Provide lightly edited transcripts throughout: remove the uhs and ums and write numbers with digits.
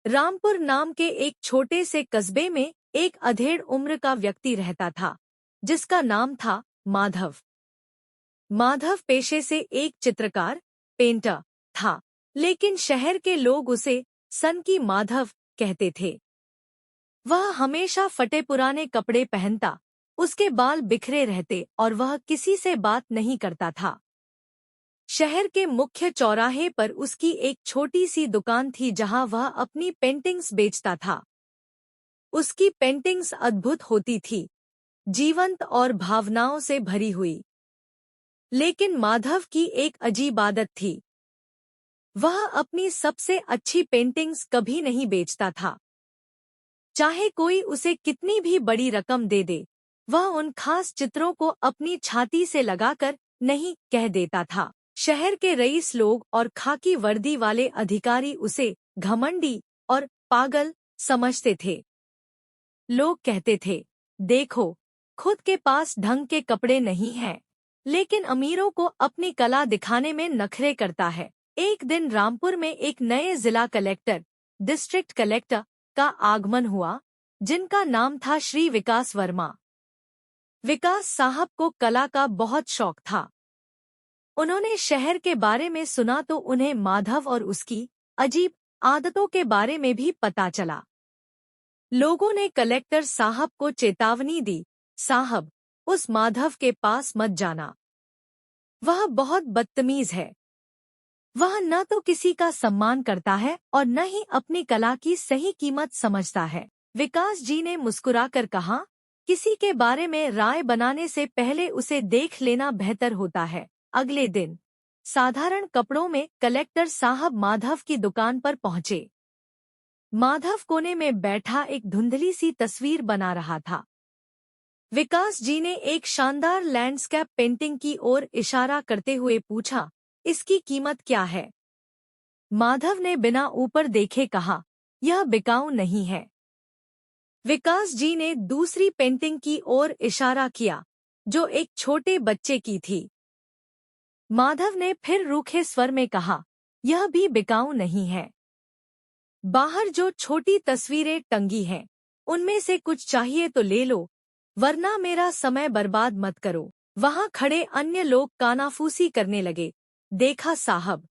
रामपुर नाम के एक छोटे से कस्बे में एक अधेड़ उम्र का व्यक्ति रहता था, जिसका नाम था माधव। माधव पेशे से एक चित्रकार, पेंटर था, लेकिन शहर के लोग उसे सन की माधव कहते थे। वह हमेशा फटे पुराने कपड़े पहनता, उसके बाल बिखरे रहते और वह किसी से बात नहीं करता था। शहर के मुख्य चौराहे पर उसकी एक छोटी सी दुकान थी जहां वह अपनी पेंटिंग्स बेचता था। उसकी पेंटिंग्स अद्भुत होती थी, जीवंत और भावनाओं से भरी हुई। लेकिन माधव की एक अजीब आदत थी। वह अपनी सबसे अच्छी पेंटिंग्स कभी नहीं बेचता था। चाहे कोई उसे कितनी भी बड़ी रकम दे दे, वह उन खास चित्रों को अपनी छाती से लगाकर नहीं कह देता था। शहर के रईस लोग और खाकी वर्दी वाले अधिकारी उसे घमंडी और पागल समझते थे। लोग कहते थे, देखो, खुद के पास ढंग के कपड़े नहीं हैं, लेकिन अमीरों को अपनी कला दिखाने में नखरे करता है। एक दिन रामपुर में एक नए जिला कलेक्टर, डिस्ट्रिक्ट कलेक्टर का आगमन हुआ, जिनका नाम था श्री विकास वर्मा। विकास साहब को कला का बहुत शौक था। उन्होंने शहर के बारे में सुना तो उन्हें माधव और उसकी अजीब आदतों के बारे में भी पता चला। लोगों ने कलेक्टर साहब को चेतावनी दी, साहब, उस माधव के पास मत जाना। वह बहुत बदतमीज है। वह न तो किसी का सम्मान करता है और न ही अपनी कला की सही कीमत समझता है। विकास जी ने मुस्कुराकर कहा, किसी के बारे में राय बनाने से पहले उसे देख लेना बेहतर होता है। अगले दिन साधारण कपड़ों में कलेक्टर साहब माधव की दुकान पर पहुंचे। माधव कोने में बैठा एक धुंधली सी तस्वीर बना रहा था। विकास जी ने एक शानदार लैंडस्केप पेंटिंग की ओर इशारा करते हुए पूछा, इसकी कीमत क्या है? माधव ने बिना ऊपर देखे कहा, यह बिकाऊ नहीं है। विकास जी ने दूसरी पेंटिंग की ओर इशारा किया, जो एक छोटे बच्चे की थी। माधव ने फिर रूखे स्वर में कहा, यह भी बिकाऊ नहीं है। बाहर जो छोटी तस्वीरें टंगी हैं, उनमें से कुछ चाहिए तो ले लो, वरना मेरा समय बर्बाद मत करो। वहां खड़े अन्य लोग कानाफूसी करने लगे। देखा साहब,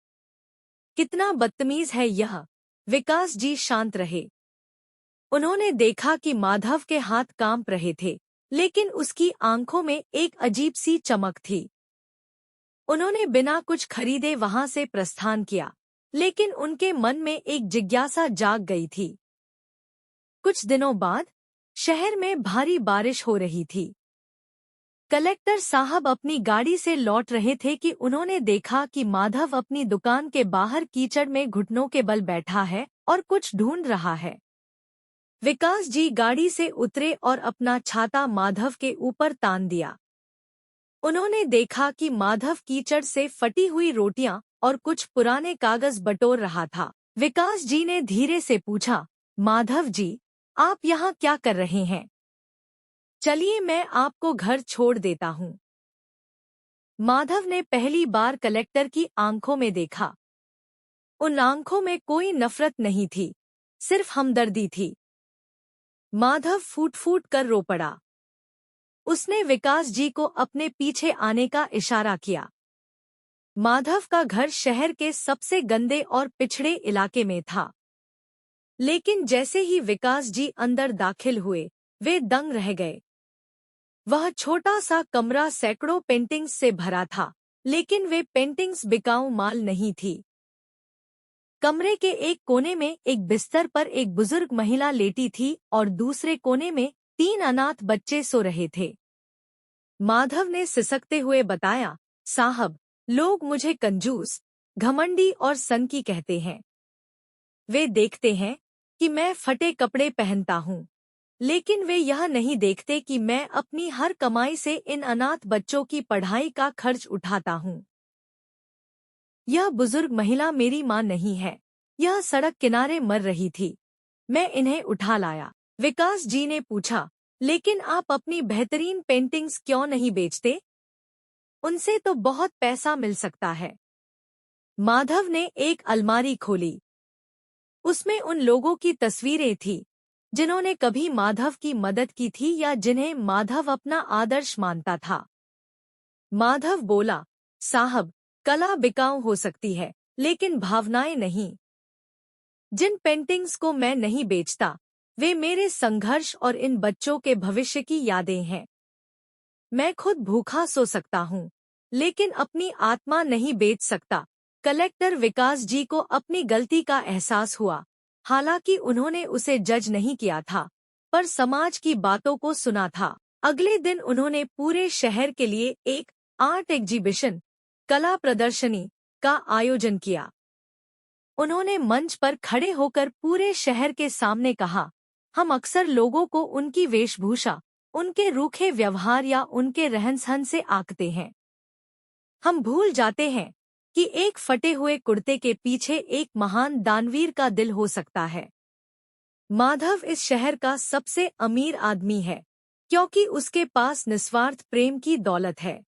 कितना बदतमीज है यह। विकास जी शांत रहे। उन्होंने देखा कि माधव के हाथ कांप रहे थे, लेकिन उसकी आंखों में एक अजीब सी चमक थी। उन्होंने बिना कुछ खरीदे वहां से प्रस्थान किया, लेकिन उनके मन में एक जिज्ञासा जाग गई थी। कुछ दिनों बाद शहर में भारी बारिश हो रही थी। कलेक्टर साहब अपनी गाड़ी से लौट रहे थे कि उन्होंने देखा कि माधव अपनी दुकान के बाहर कीचड़ में घुटनों के बल बैठा है और कुछ ढूंढ रहा है। विकास जी गाड़ी से उतरे और अपना छाता माधव के ऊपर तान दिया। उन्होंने देखा कि माधव कीचड़ से फटी हुई रोटियां और कुछ पुराने कागज बटोर रहा था। विकास जी ने धीरे से पूछा, माधव जी, आप यहाँ क्या कर रहे हैं? चलिए मैं आपको घर छोड़ देता हूँ। माधव ने पहली बार कलेक्टर की आंखों में देखा। उन आंखों में कोई नफरत नहीं थी, सिर्फ हमदर्दी थी। माधव फूट फूट कर रो पड़ा। उसने विकास जी को अपने पीछे आने का इशारा किया। माधव का घर शहर के सबसे गंदे और पिछड़े इलाके में था। लेकिन जैसे ही विकास जी अंदर दाखिल हुए, वे दंग रह गए। वह छोटा सा कमरा सैकड़ों पेंटिंग्स से भरा था, लेकिन वे पेंटिंग्स बिकाऊ माल नहीं थी। कमरे के एक कोने में एक बिस्तर पर एक बुजुर्ग महिला लेटी थी और दूसरे कोने में 3 अनाथ बच्चे सो रहे थे। माधव ने सिसकते हुए बताया, साहब, लोग मुझे कंजूस, घमंडी और सनकी कहते हैं। वे देखते हैं कि मैं फटे कपड़े पहनता हूँ, लेकिन वे यह नहीं देखते कि मैं अपनी हर कमाई से इन अनाथ बच्चों की पढ़ाई का खर्च उठाता हूँ। यह बुजुर्ग महिला मेरी माँ नहीं है। यह सड़क किनारे मर रही थी। मैं इन्हें उठा लाया। विकास जी ने पूछा, लेकिन आप अपनी बेहतरीन पेंटिंग्स क्यों नहीं बेचते? उनसे तो बहुत पैसा मिल सकता है। माधव ने एक अलमारी खोली। उसमें उन लोगों की तस्वीरें थी जिन्होंने कभी माधव की मदद की थी या जिन्हें माधव अपना आदर्श मानता था। माधव बोला, साहब, कला बिकाऊ हो सकती है, लेकिन भावनाएं नहीं। जिन पेंटिंग्स को मैं नहीं बेचता, वे मेरे संघर्ष और इन बच्चों के भविष्य की यादें हैं। मैं खुद भूखा सो सकता हूँ, लेकिन अपनी आत्मा नहीं बेच सकता। कलेक्टर विकास जी को अपनी गलती का एहसास हुआ। हालांकि उन्होंने उसे जज नहीं किया था, पर समाज की बातों को सुना था। अगले दिन उन्होंने पूरे शहर के लिए एक आर्ट एग्जीबिशन, कला प्रदर्शनी का आयोजन किया। उन्होंने मंच पर खड़े होकर पूरे शहर के सामने कहा, हम अक्सर लोगों को उनकी वेशभूषा, उनके रूखे व्यवहार या उनके रहन-सहन से आंकते हैं। हम भूल जाते हैं कि एक फटे हुए कुर्ते के पीछे एक महान दानवीर का दिल हो सकता है। माधव इस शहर का सबसे अमीर आदमी है, क्योंकि उसके पास निस्वार्थ प्रेम की दौलत है।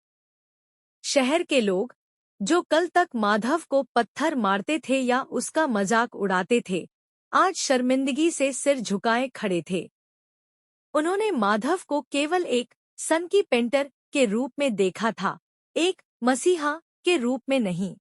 शहर के लोग, जो कल तक माधव को पत्थर मारते थे या उसका मजाक उड़ाते थे, आज शर्मिंदगी से सिर झुकाए खड़े थे। उन्होंने माधव को केवल एक सन की पेंटर के रूप में देखा था, एक मसीहा के रूप में नहीं।